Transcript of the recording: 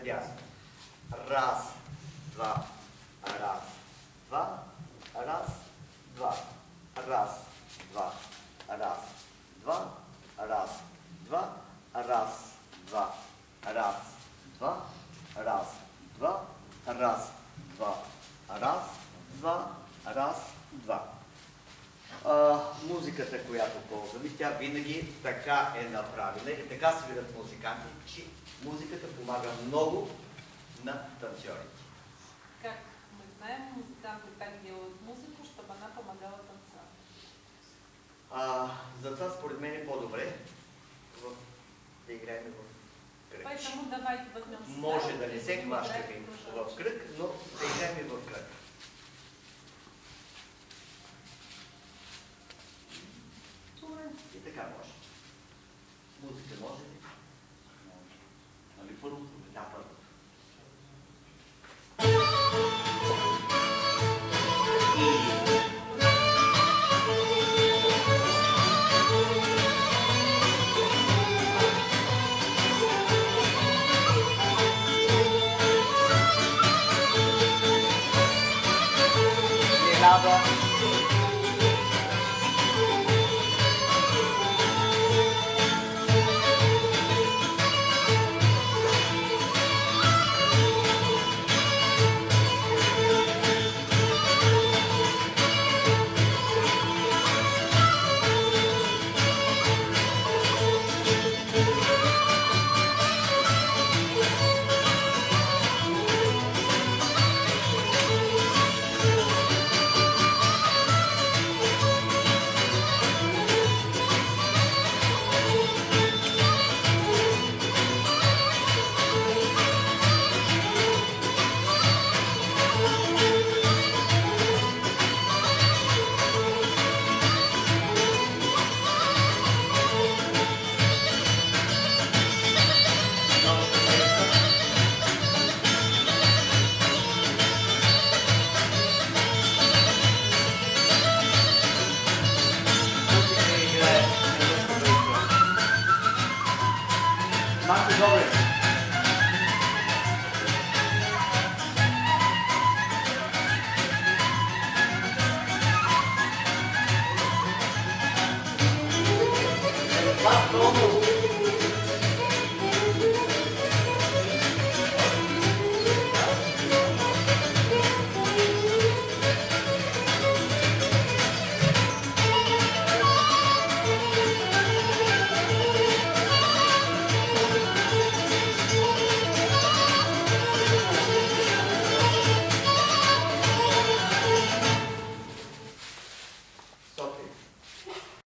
надясно. Раз, два, раз, два, раз, два, раз, два, раз, два, раз, два, раз, два, раз, два, раз, два, раз, два, раз, два, раз, два. Музиката, която ползваме, тя винаги така е направена и така свират музиканти, че музиката помага много на танцорите. Как мы знаем, музыканты так делают музыку, чтобы она помогала танцам? Затова според мен е по-добре да играем в кръг. Поэтому давайте возьмем сцену. Може да не се хващаме в кръг, но да играем в кръг. И така може. Музика може ли? Нали първо? Да, първо. Nada. Marco Dobre.